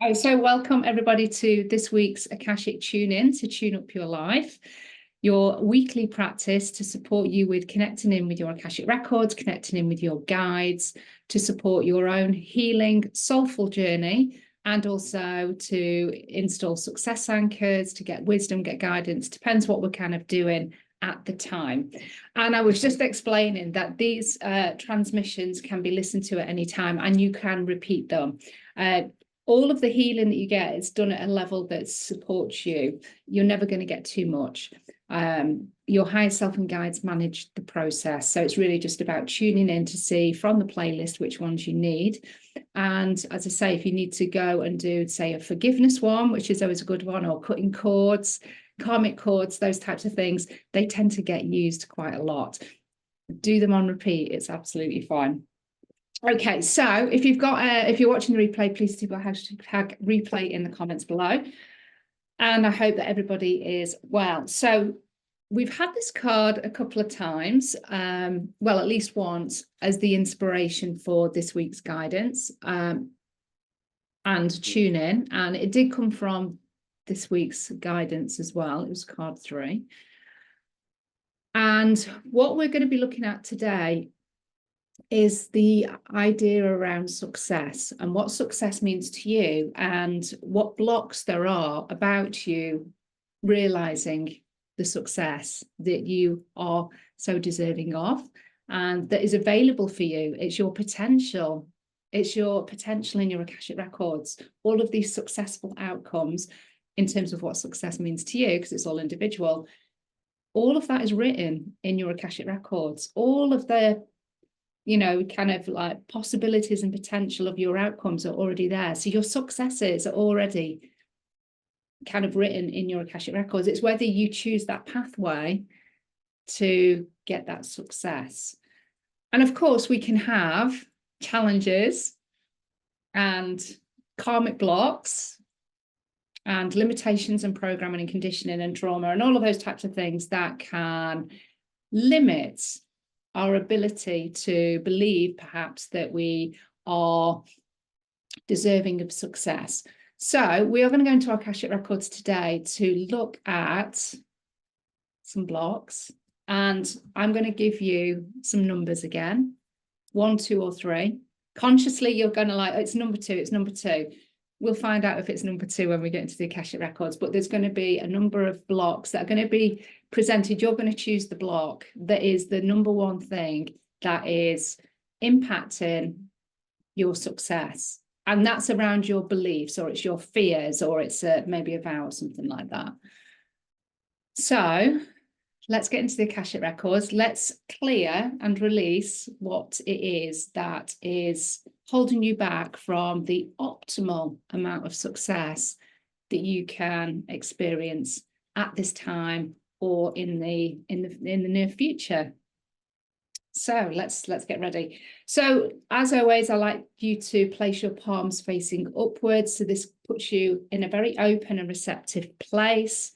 Oh, so welcome everybody to this week's Akashic Tune-In to tune up your life, your weekly practice to support you with connecting in with your Akashic Records, connecting in with your guides, to support your own healing, soulful journey, and also to install success anchors, to get wisdom, get guidance, depends what we're kind of doing at the time. And I was just explaining that these transmissions can be listened to at any time and you can repeat them. All of the healing that you get is done at a level that supports you. You're never going to get too much. Your higher self and guides manage the process. So it's really just about tuning in to see from the playlist which ones you need. And as I say, if you need to go and do, say, a forgiveness one, which is always a good one, or cutting cords, karmic cords, those types of things, they tend to get used quite a lot. Do them on repeat. It's absolutely fine. Okay, so if you're watching the replay, please do hashtag replay in the comments below. And I hope that everybody is well. So we've had this card a couple of times, well, at least once, as the inspiration for this week's guidance and tune in. And it did come from this week's guidance as well. It was card 3. And what we're going to be looking at today is the idea around success and what success means to you and what blocks there are about you realizing the success that you are so deserving of and that is available for you. It's your potential. It's your potential in your Akashic Records. All of these successful outcomes in terms of what success means to you, because it's all individual, all of that is written in your Akashic Records. All of the kind of like possibilities and potential of your outcomes are already there. So your successes are already kind of written in your Akashic Records. It's whether you choose that pathway to get that success. And of course, we can have challenges and karmic blocks and limitations and programming and conditioning and trauma and all of those types of things that can limit our ability to believe perhaps that we are deserving of success. So we are going to go into our Akashic Records today to look at some blocks, and I'm going to give you some numbers again, 1, 2, or 3. Consciously, you're going to it's number 2, it's number 2. We'll find out if it's number 2 when we get into the Akashic Records, but there's going to be a number of blocks that are going to be presented. You're going to choose the block that is the number one thing that is impacting your success. And that's around your beliefs, or it's your fears, or it's maybe a vow or something like that. So let's get into the Akashic Records. Let's clear and release what it is that is holding you back from the optimal amount of success that you can experience at this time or in the near future. So let's get ready. So as always, I like you to place your palms facing upwards. So this puts you in a very open and receptive place.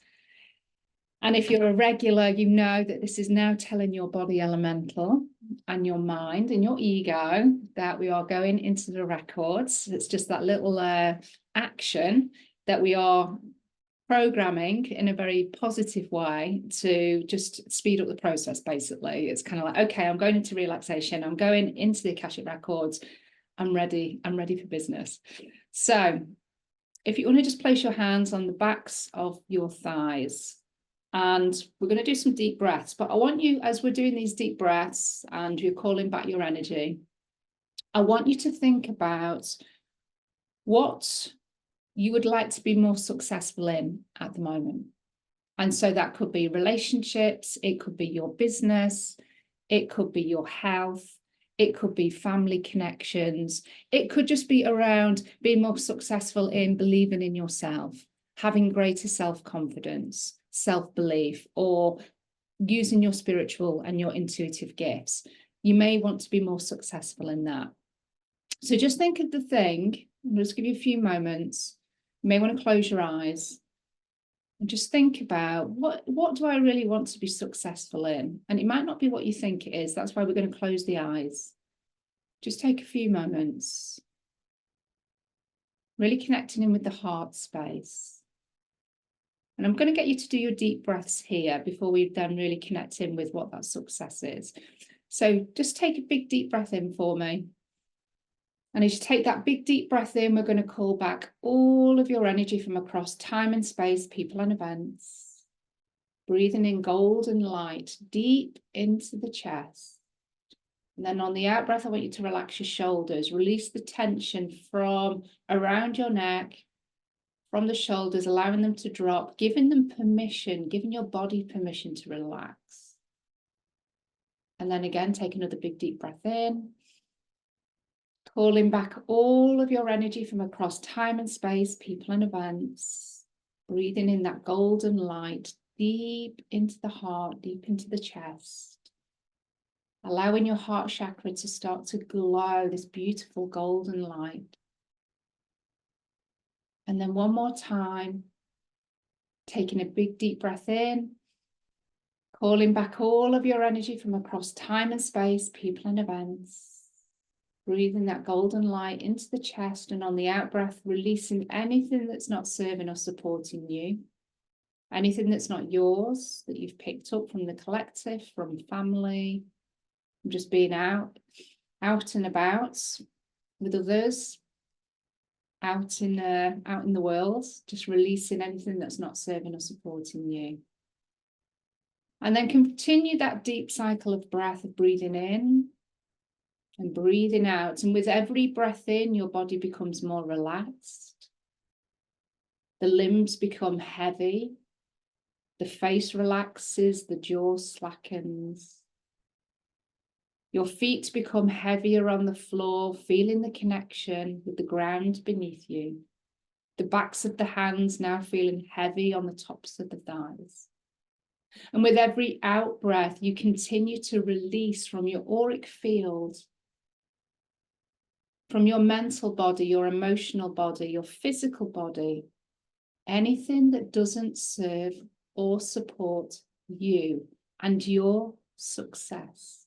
And if you're a regular, you know that this is now telling your body elemental and your mind and your ego that we are going into the records. It's just that little action that we are programming in a very positive way to just speed up the process, basically. It's kind of like, okay, I'm going into relaxation. I'm going into the Akashic Records. I'm ready for business. So if you want to just place your hands on the backs of your thighs, and we're going to do some deep breaths, but I want you, as we're doing these deep breaths and you're calling back your energy, I want you to think about what you would like to be more successful in at the moment. And so that could be relationships, it could be your business, it could be your health, it could be family connections, it could just be around being more successful in believing in yourself, having greater self-confidence, self-belief, or using your spiritual and your intuitive gifts. You may want to be more successful in that. So just think of the thing. I'll just give you a few moments. You may want to close your eyes and just think about what do I really want to be successful in? And it might not be what you think it is. That's why we're going to close the eyes. Just take a few moments. really connecting in with the heart space. And I'm going to get you to do your deep breaths here before we then really connect in with what that success is. So just take a big deep breath in for me. And as you take that big deep breath in, we're going to call back all of your energy from across time and space, people and events. Breathing in golden light deep into the chest. And then on the out breath, I want you to relax your shoulders. Release the tension from around your neck, from the shoulders, allowing them to drop, giving them permission, giving your body permission to relax. And then again, take another big deep breath in. Calling back all of your energy from across time and space, people and events. Breathing in that golden light deep into the heart, deep into the chest. Allowing your heart chakra to start to glow, this beautiful golden light. And then one more time, taking a big deep breath in. Calling back all of your energy from across time and space, people and events. Breathing that golden light into the chest, and on the out breath, releasing anything that's not serving or supporting you. Anything that's not yours, that you've picked up from the collective, from family, from just being out and about with others, out in the world, just releasing anything that's not serving or supporting you. And then continue that deep cycle of breath, of breathing in and breathing out. And with every breath in, your body becomes more relaxed. The limbs become heavy. The face relaxes, the jaw slackens. Your feet become heavier on the floor, feeling the connection with the ground beneath you. The backs of the hands now feeling heavy on the tops of the thighs. And with every out breath, you continue to release from your auric field, from your mental body, your emotional body, your physical body, anything that doesn't serve or support you and your success.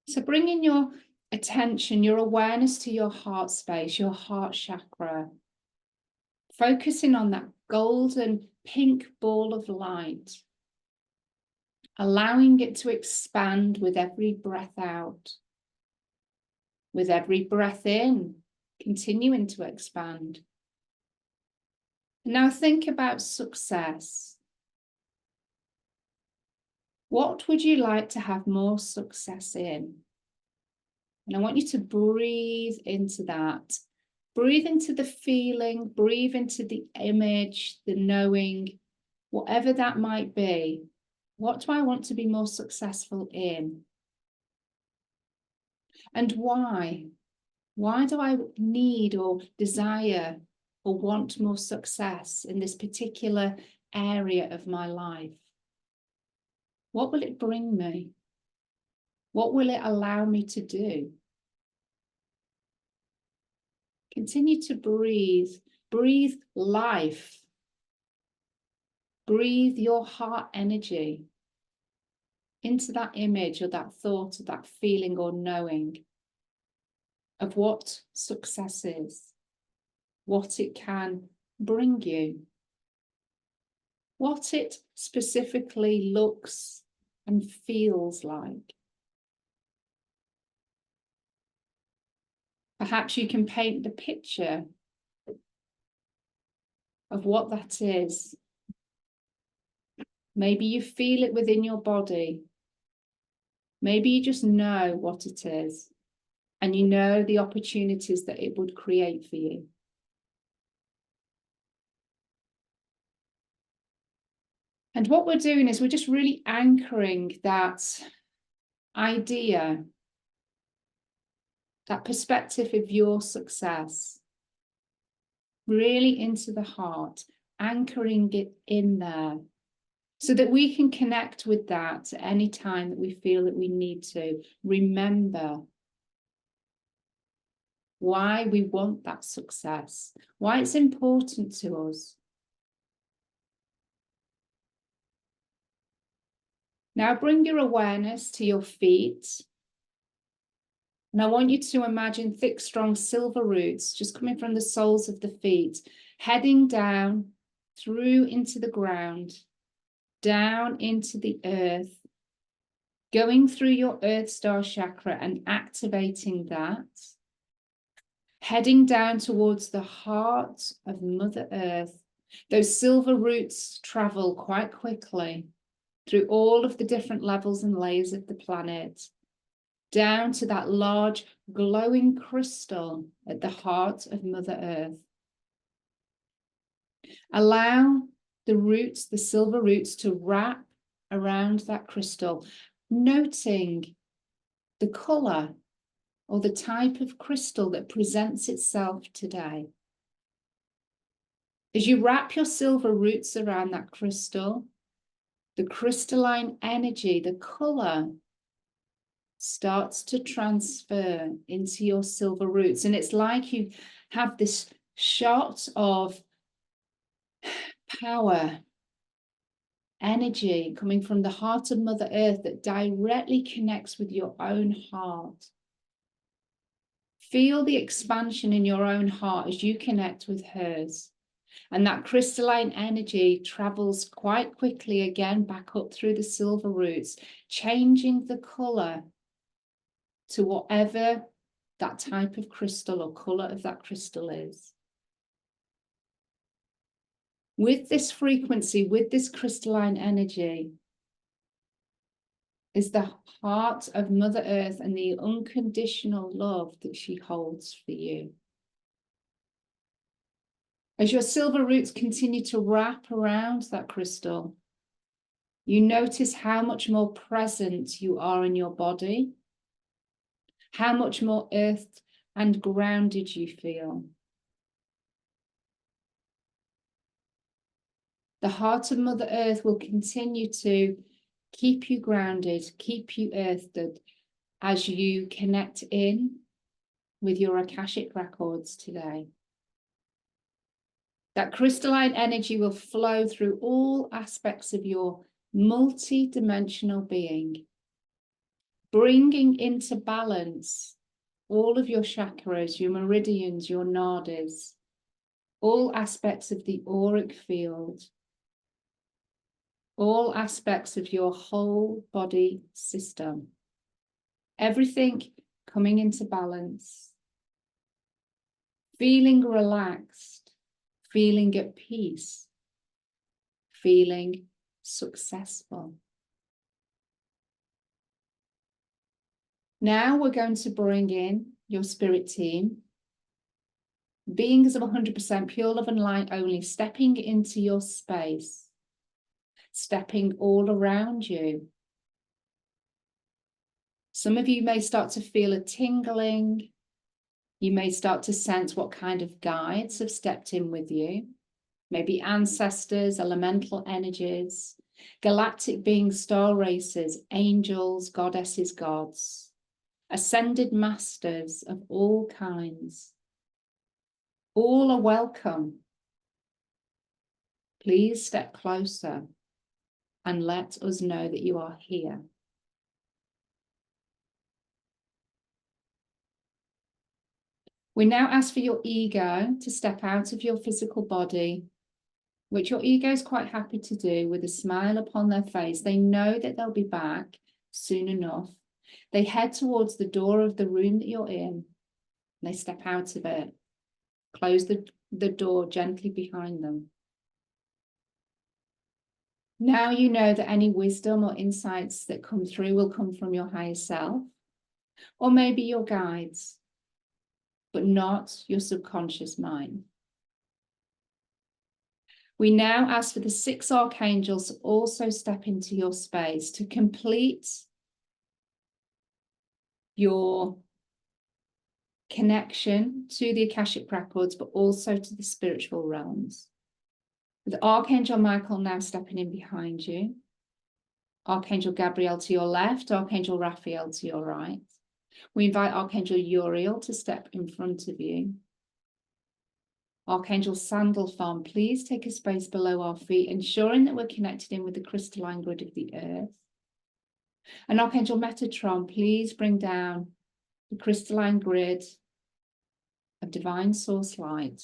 So bringing your attention, your awareness to your heart space, your heart chakra, focusing on that golden pink ball of light, allowing it to expand with every breath out. With every breath in, continuing to expand. Now think about success. What would you like to have more success in? And I want you to breathe into that. Breathe into the feeling, breathe into the image, the knowing, whatever that might be. What do I want to be more successful in? And why? Why do I need or desire or want more success in this particular area of my life? What will it bring me? What will it allow me to do? Continue to breathe. Breathe life. Breathe your heart energy into that image or that thought or that feeling or knowing of what success is, what it can bring you, what it specifically looks and feels like. Perhaps you can paint the picture of what that is. Maybe you feel it within your body. Maybe you just know what it is, and you know the opportunities that it would create for you. And what we're doing is we're just really anchoring that idea, that perspective of your success, really into the heart, anchoring it in there, so that we can connect with that at any time that we feel that we need to. Remember why we want that success, why it's important to us. Now bring your awareness to your feet. And I want you to imagine thick, strong silver roots just coming from the soles of the feet, heading down through into the ground, down into the earth, going through your Earth Star chakra and activating that, heading down towards the heart of Mother Earth. Those silver roots travel quite quickly through all of the different levels and layers of the planet, down to that large glowing crystal at the heart of Mother Earth. Allow the roots, the silver roots, to wrap around that crystal, noting the colour or the type of crystal that presents itself today. As you wrap your silver roots around that crystal, the crystalline energy, the colour, starts to transfer into your silver roots. And it's like you have this shot of power, energy coming from the heart of Mother Earth that directly connects with your own heart. Feel the expansion in your own heart as you connect with hers. And that crystalline energy travels quite quickly again back up through the silver roots, changing the colour to whatever that type of crystal or colour of that crystal is. With this frequency, with this crystalline energy, is the heart of Mother Earth and the unconditional love that she holds for you. As your silver roots continue to wrap around that crystal, you notice how much more present you are in your body, how much more earthed and grounded you feel. The heart of Mother Earth will continue to keep you grounded, keep you earthed as you connect in with your Akashic Records today. That crystalline energy will flow through all aspects of your multi-dimensional being, bringing into balance all of your chakras, your meridians, your nadis, all aspects of the auric field, all aspects of your whole body system. Everything coming into balance, feeling relaxed, feeling at peace, feeling successful. Now we're going to bring in your spirit team, beings of 100% pure love and light only, stepping into your space, stepping all around you. Some of you may start to feel a tingling. You may start to sense what kind of guides have stepped in with you. Maybe ancestors, elemental energies, galactic beings, star racers, angels, goddesses, gods, ascended masters of all kinds. All are welcome. Please step closer and let us know that you are here. We now ask for your ego to step out of your physical body, which your ego is quite happy to do with a smile upon their face. They know that they'll be back soon enough. They head towards the door of the room that you're in. They step out of it. Close the door gently behind them. Now you know that any wisdom or insights that come through will come from your higher self, or maybe your guides, but not your subconscious mind. We now ask for the 6 archangels to also step into your space to complete your connection to the Akashic Records, but also to the spiritual realms. With Archangel Michael now stepping in behind you, Archangel Gabriel to your left, Archangel Raphael to your right. We invite Archangel Uriel to step in front of you. Archangel Sandalphon, please take a space below our feet, ensuring that we're connected in with the crystalline grid of the earth. And Archangel Metatron, please bring down the crystalline grid of divine source light,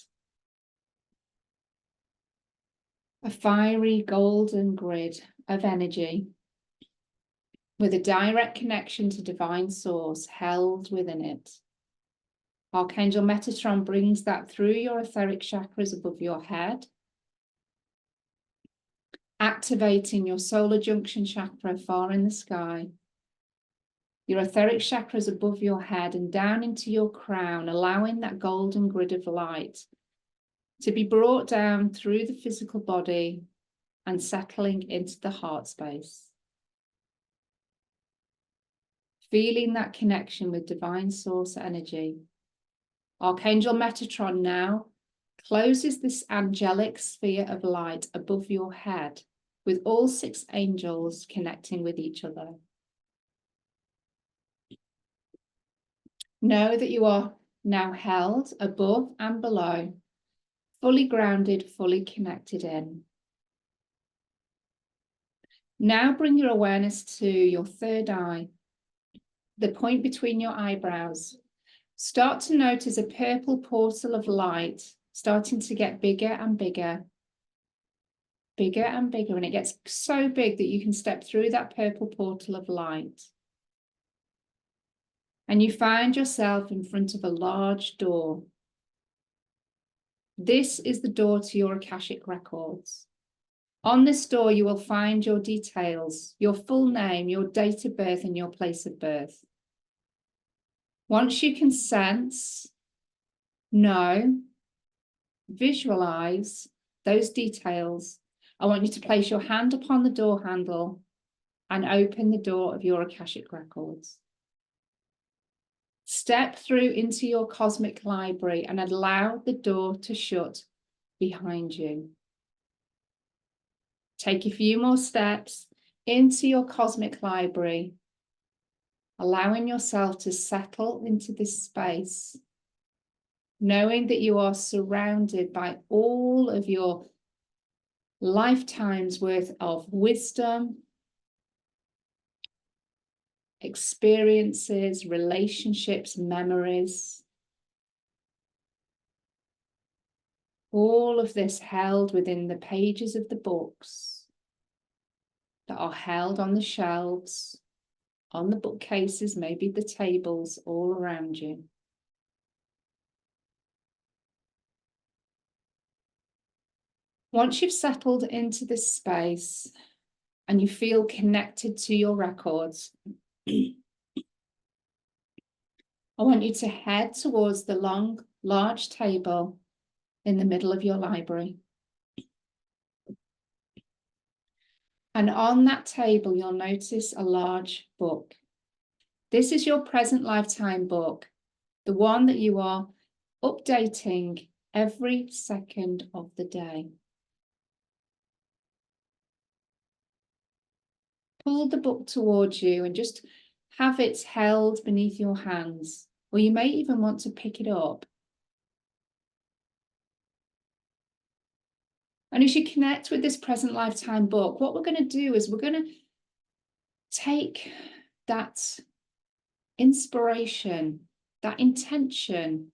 a fiery golden grid of energy with a direct connection to divine source held within it. Archangel Metatron brings that through your etheric chakras above your head, activating your solar junction chakra far in the sky, your etheric chakras above your head and down into your crown, allowing that golden grid of light to be brought down through the physical body and settling into the heart space. Feeling that connection with divine source energy. Archangel Metatron now closes this angelic sphere of light above your head with all 6 angels connecting with each other. Know that you are now held above and below, fully grounded, fully connected in. Now bring your awareness to your third eye, the point between your eyebrows. Start to notice a purple portal of light starting to get bigger and bigger, bigger and bigger, and it gets so big that you can step through that purple portal of light. And you find yourself in front of a large door. This is the door to your Akashic Records. On this door, you will find your details, your full name, your date of birth, and your place of birth. Once you can sense, know, visualize those details, I want you to place your hand upon the door handle and open the door of your Akashic Records. Step through into your cosmic library and allow the door to shut behind you. Take a few more steps into your cosmic library, allowing yourself to settle into this space, knowing that you are surrounded by all of your lifetime's worth of wisdom, experiences, relationships, memories. All of this held within the pages of the books that are held on the shelves, on the bookcases, maybe the tables all around you. Once you've settled into this space and you feel connected to your records, I want you to head towards the long, large table in the middle of your library. And on that table, you'll notice a large book. This is your present lifetime book, the one that you are updating every second of the day. Pull the book towards you and just have it held beneath your hands, or you may even want to pick it up. And as you connect with this present lifetime book, what we're going to do is we're going to take that inspiration, that intention,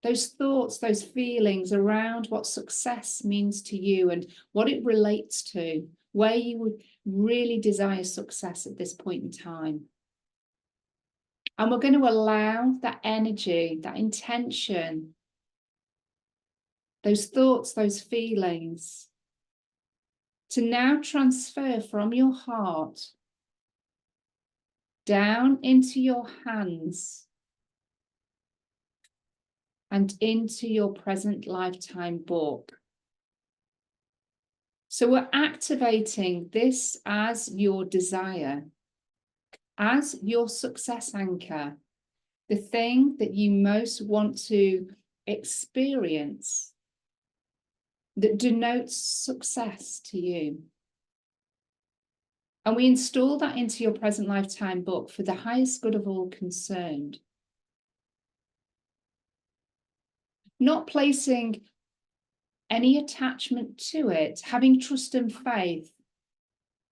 those thoughts, those feelings around what success means to you and what it relates to, where you would really desire success at this point in time. And we're going to allow that energy, that intention, those thoughts, those feelings, to now transfer from your heart down into your hands and into your present lifetime book. So we're activating this as your desire, as your success anchor, the thing that you most want to experience that denotes success to you. And we install that into your present lifetime book for the highest good of all concerned. Not placing any attachment to it, having trust and faith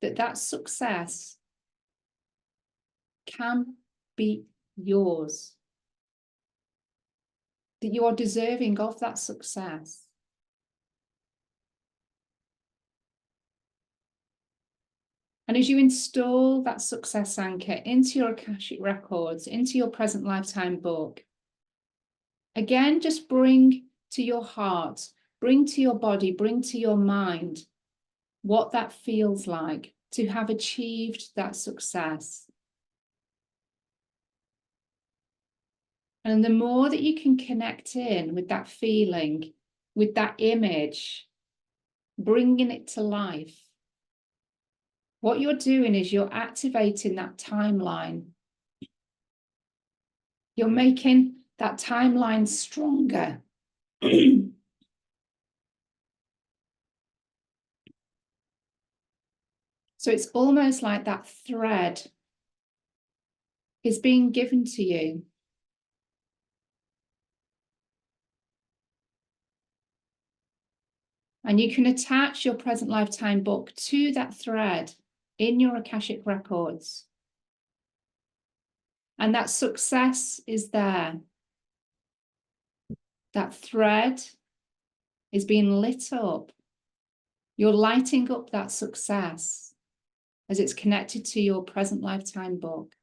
that that success can be yours, that you are deserving of that success. And as you install that success anchor into your Akashic Records, into your present lifetime book, again, just bring to your heart, bring to your body, bring to your mind what that feels like to have achieved that success. And the more that you can connect in with that feeling, with that image, bringing it to life, what you're doing is you're activating that timeline. You're making that timeline stronger. So it's almost like that thread is being given to you. And you can attach your present lifetime book to that thread in your Akashic Records. And that success is there. That thread is being lit up. You're lighting up that success as it's connected to your present lifetime book.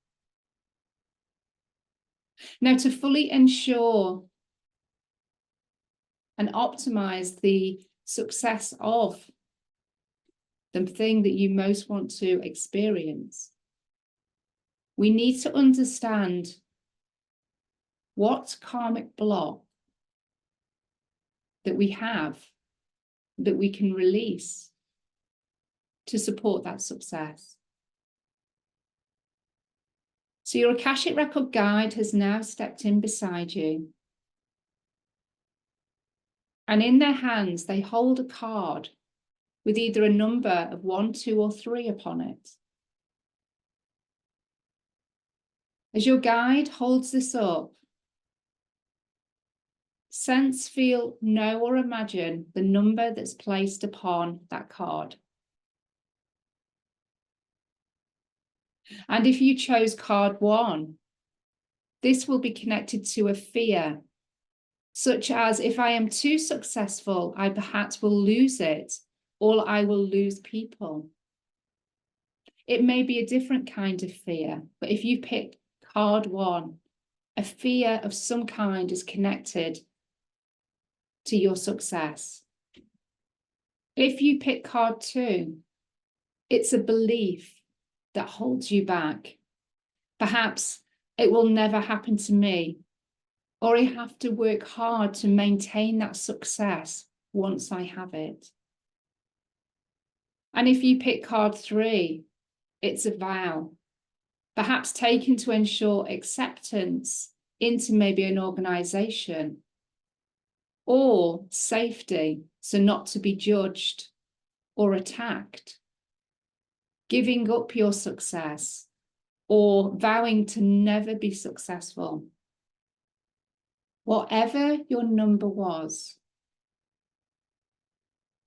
Now, to fully ensure and optimize the success of the thing that you most want to experience, we need to understand what karmic block that we have that we can release to support that success. So your Akashic Record guide has now stepped in beside you. And in their hands, they hold a card with either a number of 1, 2, or 3 upon it. As your guide holds this up, sense, feel, know, or imagine the number that's placed upon that card. And if you chose card 1, this will be connected to a fear, such as if I am too successful, I perhaps will lose it, or I will lose people. It may be a different kind of fear, but if you pick card 1, a fear of some kind is connected to your success. If you pick card 2, it's a belief that holds you back. Perhaps it will never happen to me, or I have to work hard to maintain that success once I have it. And if you pick card 3, it's a vow, perhaps taken to ensure acceptance into maybe an organization, or safety, so not to be judged or attacked, giving up your success, or vowing to never be successful. Whatever your number was,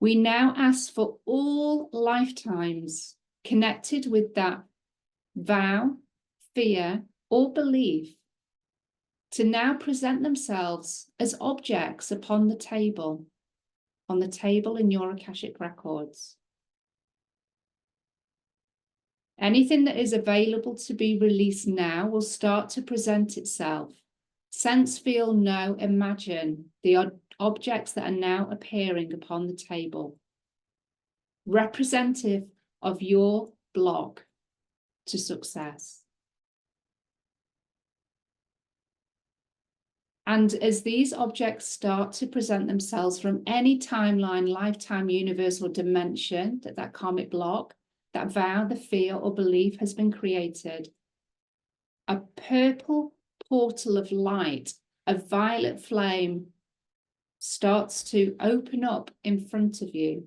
we now ask for all lifetimes connected with that vow, fear, or belief to now present themselves as objects upon the table, on the table in your Akashic Records. Anything that is available to be released now will start to present itself. Sense, feel, know, imagine the objects that are now appearing upon the table, representative of your block to success. And as these objects start to present themselves from any timeline, lifetime, universe, or dimension that karmic block, that vow, the fear, or belief has been created, a purple portal of light, a violet flame starts to open up in front of you.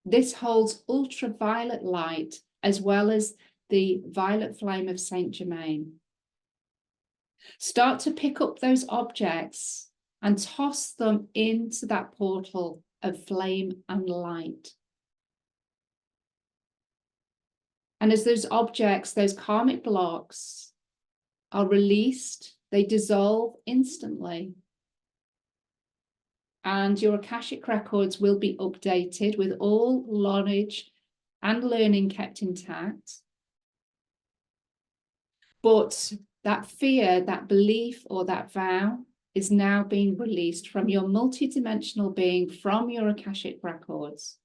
This holds ultraviolet light as well as the violet flame of Saint Germain. Start to pick up those objects and toss them into that portal of flame and light. And as those objects, those karmic blocks are released, they dissolve instantly. And your Akashic records will be updated with all knowledge and learning kept intact. But that fear, that belief, or that vow is now being released from your multidimensional being, from your Akashic records.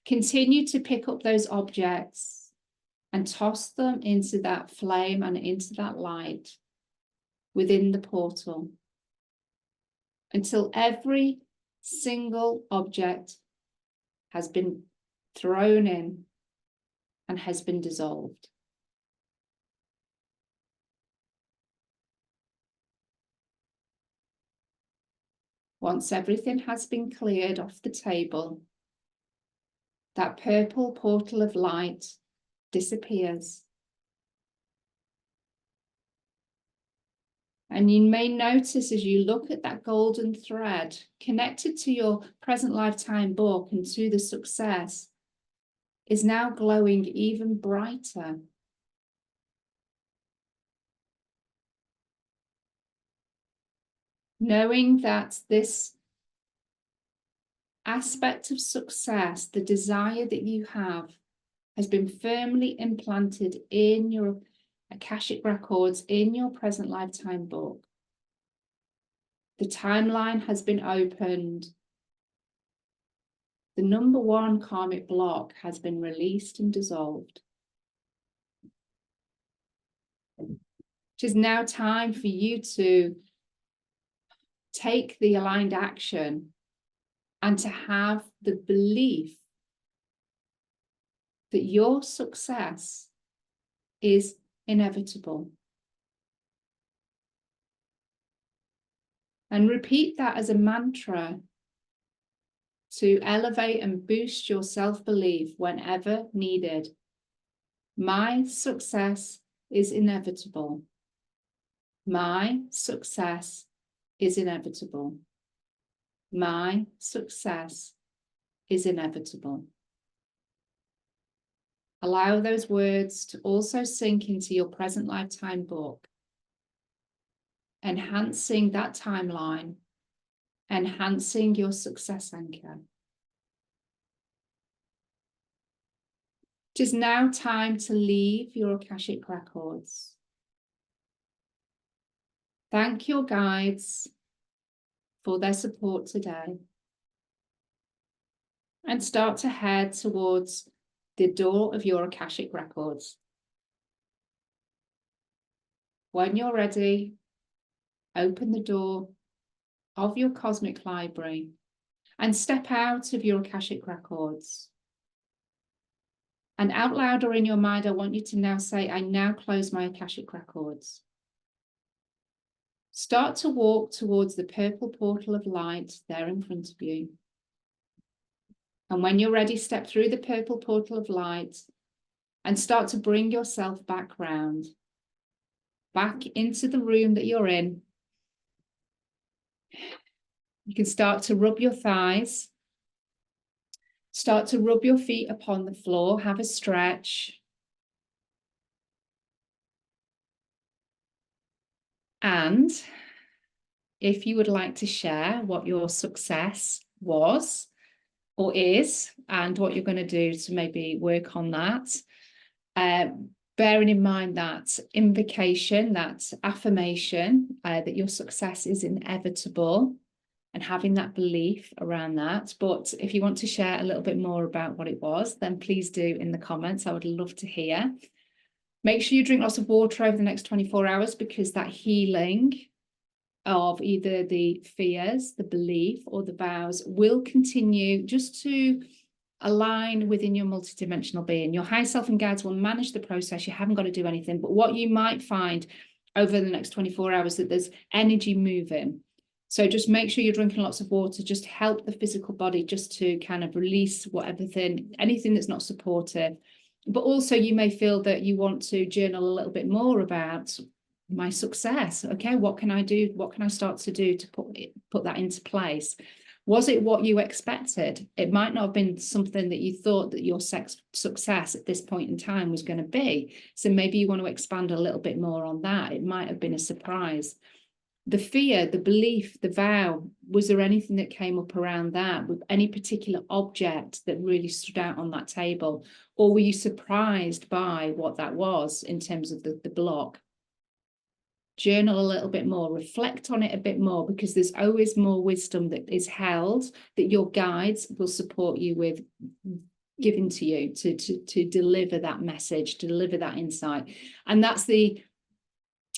Continue to pick up those objects and toss them into that flame and into that light within the portal until every single object has been thrown in and has been dissolved. Once everything has been cleared off the table, that purple portal of light disappears. And you may notice as you look at that golden thread connected to your present lifetime book and to the success is now glowing even brighter. Knowing that this aspect of success, the desire that you have, has been firmly implanted in your Akashic records, in your present lifetime book. The timeline has been opened. The #1 karmic block has been released and dissolved. It is now time for you to take the aligned action and to have the belief that your success is inevitable. And repeat that as a mantra to elevate and boost your self-belief whenever needed. My success is inevitable. My success is inevitable. My success is inevitable. Allow those words to also sink into your present lifetime book, enhancing that timeline, enhancing your success anchor. It is now time to leave your Akashic records. Thank your guides for their support today. And start to head towards the door of your Akashic records. When you're ready, open the door of your cosmic library and step out of your Akashic records. And out loud or in your mind, I want you to now say, I now close my Akashic records. Start to walk towards the purple portal of light there in front of you. And when you're ready, step through the purple portal of light and start to bring yourself back round, back into the room that you're in. You can start to rub your thighs. Start to rub your feet upon the floor. Have a stretch. And if you would like to share what your success was or is, and what you're going to do to maybe work on that, bearing in mind that invocation, that affirmation, that your success is inevitable, and having that belief around that. But if you want to share a little bit more about what it was, then please do in the comments. I would love to hear. Make sure you drink lots of water over the next 24 hours, because that healing of either the fears, the belief, or the vows will continue just to align within your multidimensional being. Your higher self and guides will manage the process. You haven't got to do anything. But what you might find over the next 24 hours, that there's energy moving. So just make sure you're drinking lots of water. Just help the physical body just to kind of release anything that's not supportive. But also you may feel that you want to journal a little bit more about my success. Okay, what can I do? What can I start to do to put that into place? Was it what you expected? It might not have been something that you thought that your success at this point in time was going to be. So maybe you want to expand a little bit more on that. It might have been a surprise. The fear, the belief, the vow, was there anything that came up around that? With any particular object that really stood out on that table? Or were you surprised by what that was in terms of the block? Journal a little bit more, reflect on it a bit more, because there's always more wisdom that is held that your guides will support you with giving to you to deliver that message, to deliver that insight. And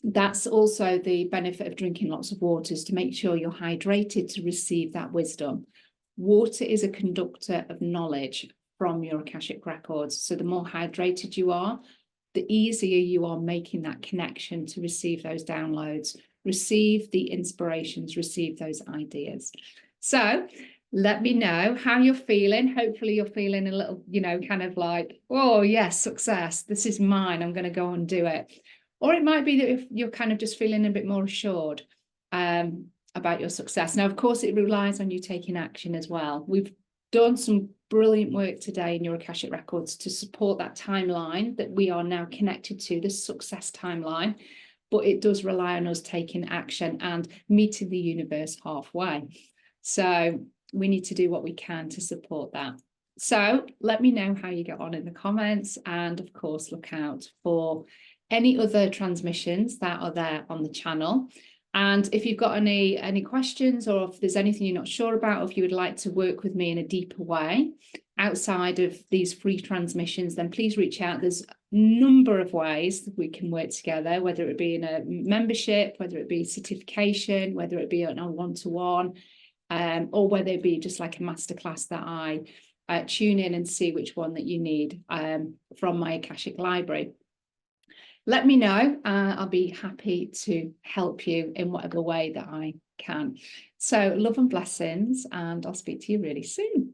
that's also the benefit of drinking lots of water, is to make sure you're hydrated to receive that wisdom. Water is a conductor of knowledge from your Akashic records. So the more hydrated you are, the easier you are making that connection to receive those downloads, receive the inspirations, receive those ideas. So let me know how you're feeling. Hopefully you're feeling a little, kind of like, oh yes, success. This is mine. I'm going to go and do it. Or it might be that if you're kind of just feeling a bit more assured about your success. Now, of course, it relies on you taking action as well. We've done some brilliant work today in your Akashic Records to support that timeline that we are now connected to, the success timeline. But it does rely on us taking action and meeting the universe halfway. So we need to do what we can to support that. So let me know how you get on in the comments. And of course, look out for any other transmissions that are there on the channel. And if you've got any questions, or if there's anything you're not sure about, or if you would like to work with me in a deeper way outside of these free transmissions, then please reach out. There's a number of ways that we can work together, whether it be in a membership, whether it be certification, whether it be on a one-to-one, or whether it be just like a masterclass that I tune in and see which one that you need from my Akashic library. Let me know. I'll be happy to help you in whatever way that I can. So love and blessings, and I'll speak to you really soon.